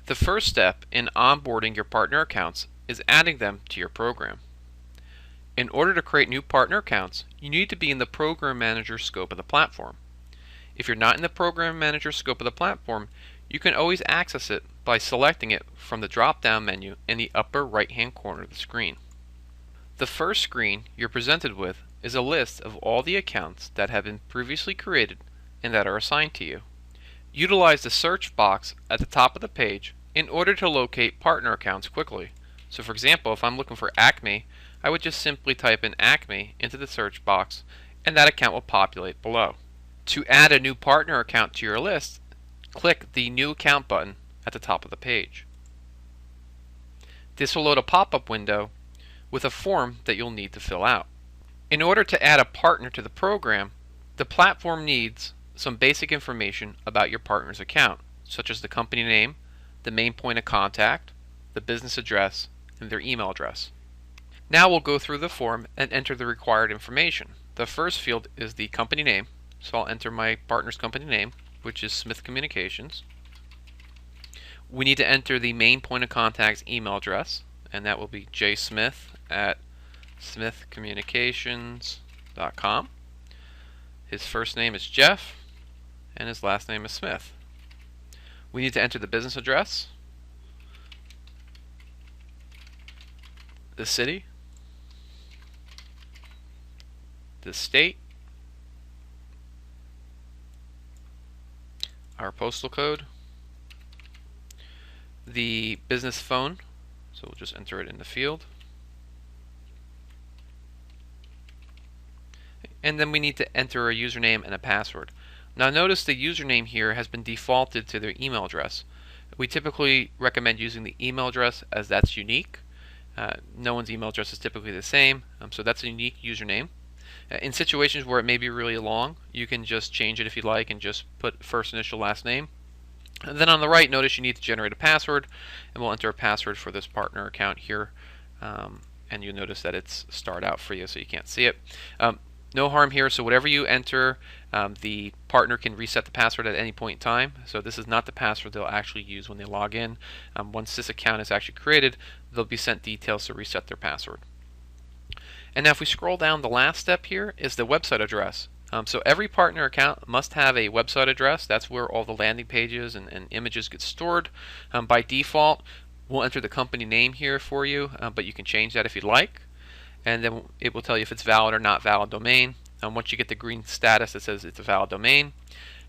The first step in onboarding your partner accounts is adding them to your program. In order to create new partner accounts, you need to be in the Program Manager scope of the platform. If you're not in the Program Manager scope of the platform, you can always access it by selecting it from the drop-down menu in the upper right-hand corner of the screen. The first screen you're presented with is a list of all the accounts that have been previously created and that are assigned to you. Utilize the search box at the top of the page in order to locate partner accounts quickly. So for example, if I'm looking for Acme, I would just simply type in Acme into the search box and that account will populate below. To add a new partner account to your list, click the New Account button at the top of the page. This will load a pop-up window with a form that you'll need to fill out. In order to add a partner to the program, the platform needs some basic information about your partner's account, such as the company name, the main point of contact, the business address, and their email address. Now we'll go through the form and enter the required information. The first field is the company name, so I'll enter my partner's company name, which is Smith Communications. We need to enter the main point of contact's email address, and that will be jsmith@smithcommunications.com. His first name is Jeff, and his last name is Smith. We need to enter the business address, the city, the state, our postal code, the business phone, so we'll just enter it in the field, and then we need to enter a username and a password. Now notice the username here has been defaulted to their email address. We typically recommend using the email address as that's unique. No one's email address is typically the same, so that's a unique username. In situations where it may be really long, you can just change it if you'd like and just put first initial last name. And then on the right, notice you need to generate a password, and we'll enter a password for this partner account here, and you'll notice that it's starred out for you so you can't see it. No harm here, so whatever you enter, the partner can reset the password at any point in time. So this is not the password they'll actually use when they log in. Once this account is actually created, they'll be sent details to reset their password. And now if we scroll down, the last step here is the website address. So every partner account must have a website address. That's where all the landing pages and images get stored. By default, we'll enter the company name here for you, but you can change that if you'd like. And then it will tell you if it's valid or not valid domain. Once you get the green status that says it's a valid domain,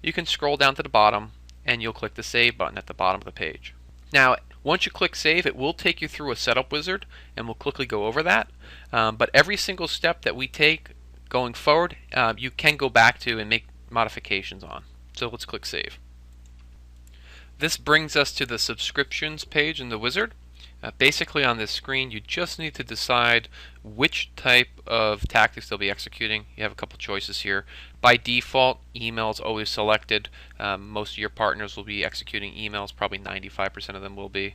you can scroll down to the bottom and you'll click the Save button at the bottom of the page. Now, once you click Save, it will take you through a setup wizard, and we'll quickly go over that. But every single step that we take going forward, you can go back to and make modifications on. So let's click Save. This brings us to the subscriptions page in the wizard. Basically on this screen, you just need to decide which type of tactics they'll be executing. You have a couple choices here. By default, email is always selected. Most of your partners will be executing emails, probably 95% of them will be.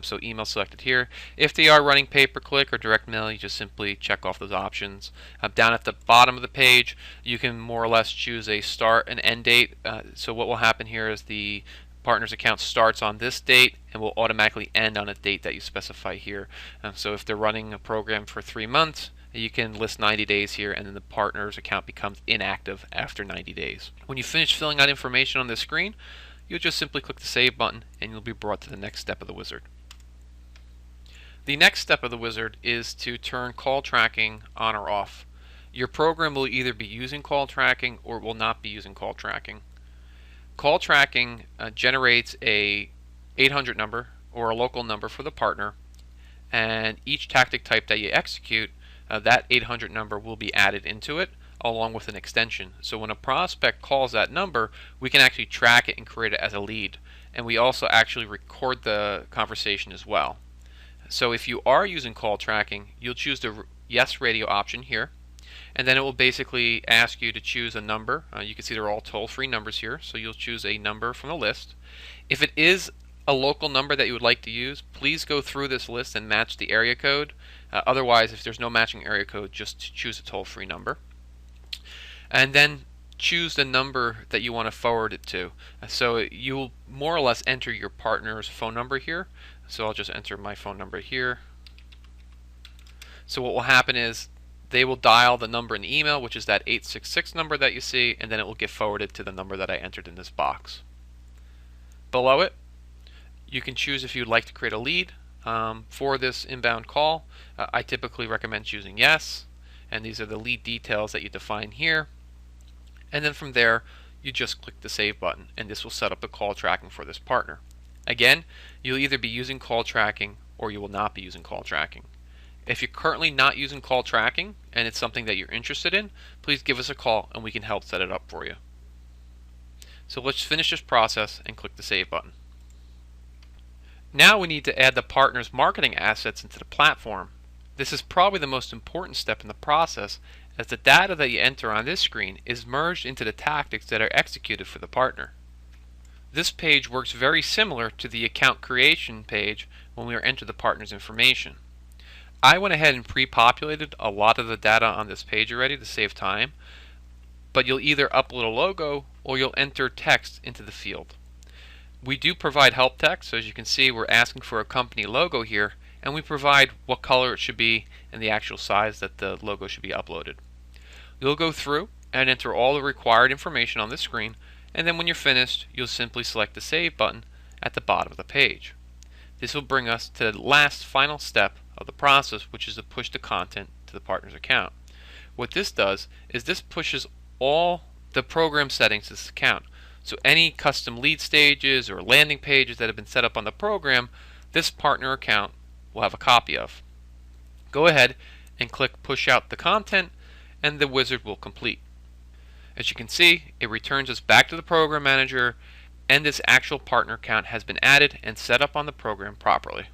So email selected here. If they are running pay-per-click or direct mail, you just simply check off those options. Down at the bottom of the page, you can more or less choose a start and end date. So what will happen here is the partner's account starts on this date and will automatically end on a date that you specify here. So if they're running a program for 3 months, you can list 90 days here, and then the partner's account becomes inactive after 90 days. When you finish filling out information on this screen, you'll just simply click the Save button and you'll be brought to the next step of the wizard. The next step of the wizard is to turn call tracking on or off. Your program will either be using call tracking or will not be using call tracking. Call tracking generates a 800 number or a local number for the partner, and each tactic type that you execute, that 800 number will be added into it along with an extension. So when a prospect calls that number, we can actually track it and create it as a lead, and we also actually record the conversation as well. So if you are using call tracking, you'll choose the Yes Radio option here, and then it will basically ask you to choose a number. You can see they're all toll-free numbers here, so you'll choose a number from the list. If it is a local number that you would like to use, please go through this list and match the area code. Otherwise, if there's no matching area code, just choose a toll-free number. And then choose the number that you want to forward it to. So you'll more or less enter your partner's phone number here. So I'll just enter my phone number here. So what will happen is they will dial the number in the email, which is that 866 number that you see, and then it will get forwarded to the number that I entered in this box. Below it, you can choose if you'd like to create a lead for this inbound call. I typically recommend choosing yes, and these are the lead details that you define here. And then from there, you just click the save button, and this will set up the call tracking for this partner. Again, you'll either be using call tracking or you will not be using call tracking. If you're currently not using call tracking and it's something that you're interested in, please give us a call and we can help set it up for you. So let's finish this process and click the save button. Now we need to add the partner's marketing assets into the platform. This is probably the most important step in the process, as the data that you enter on this screen is merged into the tactics that are executed for the partner. This page works very similar to the account creation page when we enter the partner's information. I went ahead and pre-populated a lot of the data on this page already to save time, but you'll either upload a logo or you'll enter text into the field. We do provide help text, so as you can see we're asking for a company logo here, and we provide what color it should be and the actual size that the logo should be uploaded. You'll go through and enter all the required information on the screen, and then when you're finished, you'll simply select the Save button at the bottom of the page. This will bring us to the last final step of the process, which is to push the content to the partner's account. What this does is this pushes all the program settings to this account. So any custom lead stages or landing pages that have been set up on the program, this partner account will have a copy of. Go ahead and click Push Out the Content, and the wizard will complete. As you can see, it returns us back to the program manager, and this actual partner account has been added and set up on the program properly.